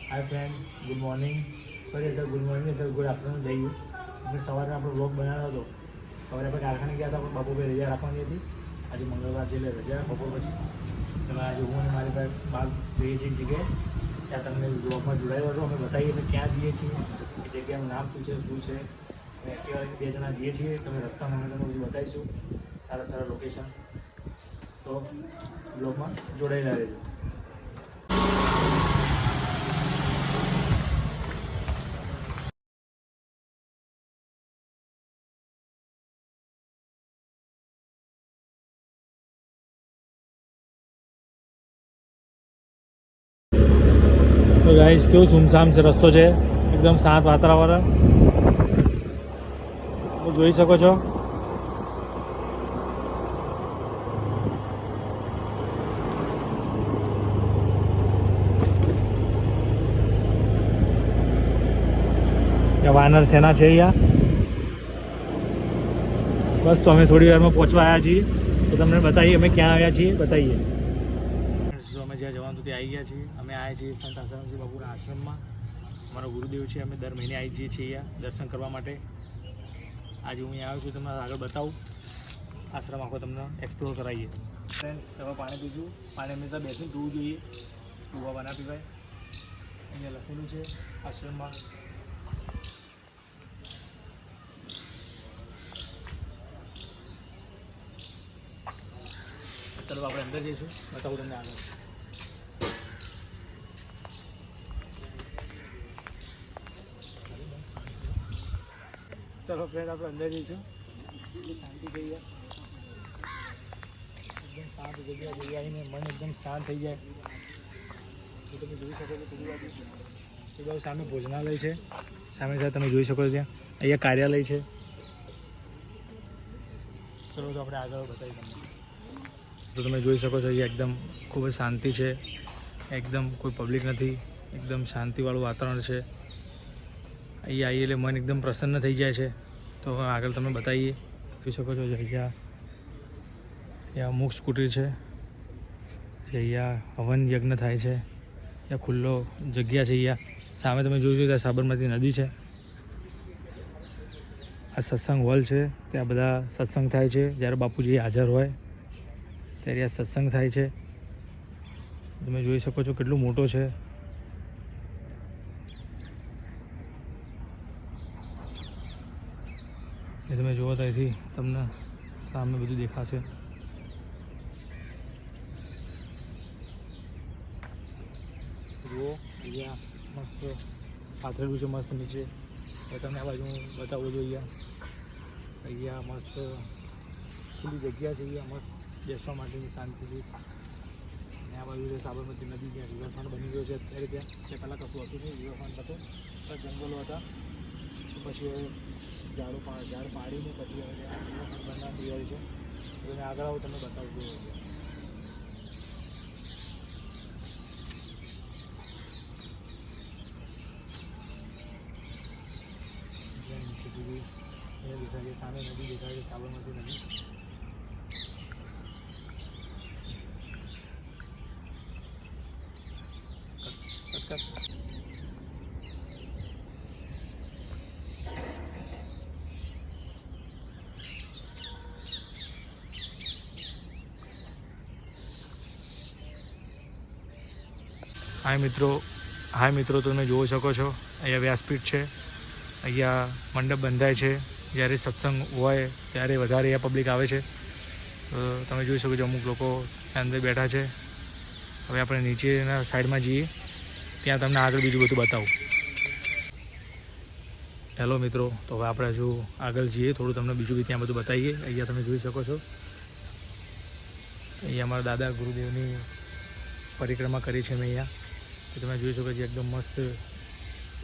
હાય friend, good morning. Sorry, અત્યારે good morning, અત્યારે good afternoon થઈ ગયું. અમે સવારે આપણો બ્લોગ બનાવ્યો હતો. સવારે આપણે કારખાને ગયા હતા, પણ બપોર પછી રજા રાખવાની હતી. આજે મંગળવાર છે એટલે રજા બપોર પછી. તમે આજે હું અને મારી પાસે બહાર જઈએ છીએ જગ્યાએ, ત્યાં તમને બ્લોગમાં જોડાયો હતો. અમે બતાવીએ અમે ક્યાં જઈએ છીએ, એ જગ્યાનું નામ શું છે, અમે એક્ટિવા 2 જણા જઈએ છીએ. તમે રસ્તામાં અમે તમને બધું બતાવીશું, સારા સારા લોકેશન. તો બ્લોગમાં જોડાયેલા રહેજો. તો ગાઈસ કેવું સુમસામ છે રસ્તો છે, એકદમ શાંત વાતાવરણ જોઈ શકો છો. વાનર સેના છે અહીંયા. બસ તો અમે થોડી વારમાં પહોંચવા આવ્યા છીએ, તો તમને બતાવીએ અમે ક્યાં આવ્યા છીએ, બતાવીએ. જો અમે જ્યાં જવાનું ત્યાં આવી ગયા છીએ. અમે આવ્યા છીએ સંત આસારામજી બાપુના આશ્રમમાં. અમારો ગુરુદેવ છે. અમે દર મહિને આવી જઈએ છીએ અહીંયા દર્શન કરવા માટે. આજે હું અહીંયા આવ્યો છું, તમને આગળ બતાવું. આશ્રમ આખો તમને એક્સપ્લોર કરાવીએ. ફ્રેન્ડ્સ, હવે પાણી પીશું. પાણી હંમેશા બેસીને પીવું જોઈએ, પીવા ના પીવાય. અહીંયા લખેલું છે આશ્રમમાં. ચલો આપણે અંદર જઈશું, બતાવું તમને આગળ. ચલો ફ્રેન્ડ, આપણે અંદર જઈશું. શાંતિ થઈ જાય, એકદમ શાંત જગ્યા આવીને મન એકદમ શાંત થઈ જાય. તો તમે જોઈ શકો છો પેલી બાજુ સામે ભોજનાલય છે, સામે સાથે તમે જોઈ શકો છો. ત્યાં અહીંયા કાર્યાલય છે. ચલો તો આપણે આગળ બતાવી તમને. તો તમે જોઈ શકો છો અહીંયા એકદમ ખૂબ જ શાંતિ છે, એકદમ કોઈ પબ્લિક નથી, એકદમ શાંતિવાળું વાતાવરણ છે. અહીંયા આવીએ એટલે મન એકદમ પ્રસન્ન થઈ જાય છે. તો આગળ તમે બતાવીએ, જોઈ શકો છો. અહીંયા મોક્ષ કુટીર છે, અહીંયા હવન યજ્ઞ થાય છે. અહીંયા ખુલ્લો જગ્યા છે. અહીંયા સામે તમે જોઈ શકો ત્યાં સાબરમતી નદી છે. આ સત્સંગ હોલ છે, ત્યાં બધા સત્સંગ થાય છે. જ્યારે બાપુજી હાજર હોય ત્યારે આ સત્સંગ થાય છે. તમે જોઈ શકો છો કેટલું મોટો છે. એ તમે જુઓ ત્યાંથી તમને સામે બધું દેખાશે. જુઓ અહીંયા મસ્ત પાથરેલું છે, મસ્ત નીચે. તમને આ બાજુ બતાવવું જોઈએ. અહીંયા મસ્ત ખુલ્લી જગ્યા છે, અહીંયા મસ્ત બેસવા માટેની શાંતિથી. અને આ બાજુ છે સાબરમતી નદી, ત્યાં રિવરફ્રન્ટ બની ગયો છે અત્યારે. ત્યાં પહેલાં કશું હતું નહીં, રિવરફ્રન્ટ હતો, જંગલો હતા. પછી ઝાડ પાડીને પછી હવે રિવરફ્રન્ટ બનવા તૈયારી છે. તો તમે આગળ આવો, તમને બતાવજો. નીચે સુધી દેખાય છે, સામે નદી દેખાય છે, સાબરમતી નદી. હાય મિત્રો, તમે જોઈ શકો છો અહીંયા વ્યાસપીઠ છે. અહીંયા મંડપ બંધાય છે. જ્યારે સત્સંગ હોય ત્યારે વધારે અહીંયા પબ્લિક આવે છે. તો તમે જોઈ શકો છો અમુક લોકો અંદર બેઠા છે. હવે આપણે નીચેના સાઈડમાં જઈએ, ત્યાં તમને આગળ બીજું બધું બતાવું. હેલો મિત્રો, તો હવે આપણે હજુ આગળ જઈએ, થોડું તમને બીજું બી ત્યાં બધું બતાવીએ. અહીંયા તમે જોઈ શકો છો, અહીંયા અમારા દાદા ગુરુદેવની પરિક્રમા કરી છે મેં અહીંયા. તો તમે જોઈ શકો છો એકદમ મસ્ત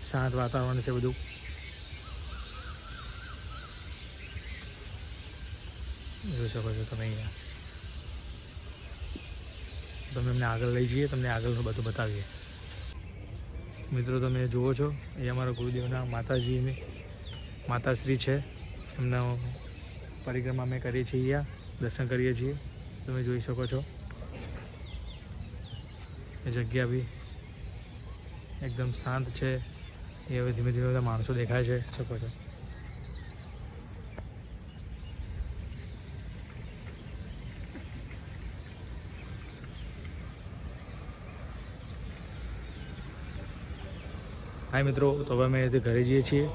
શાંત વાતાવરણ છે બધું. જોઈ શકો છો તમે અહીંયા. તમે અમને આગળ લઈ જઈએ, તમને આગળનું બધું બતાવીએ. મિત્રો તમે જુઓ છો અહીંયા અમારા ગુરુદેવના માતાશ્રી છે, એમના પરિક્રમા અમે કરીએ છીએ, અહીંયા દર્શન કરીએ છીએ. તમે જોઈ શકો છો એ જગ્યા બી એકદમ શાંત છે. એ હવે ધીમે ધીમે બધા માણસો દેખાય છે, શકો છો. હાય મિત્રો, તો હવે અમે ઘરે જઈએ છીએ.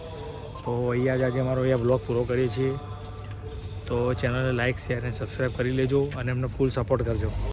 તો અહીંયા જ આજે અમારો અહીંયા બ્લોગ પૂરો કરીએ છીએ. તો ચેનલને લાઇક, શેર અને સબસ્ક્રાઈબ કરી લેજો અને એમને ફૂલ સપોર્ટ કરજો.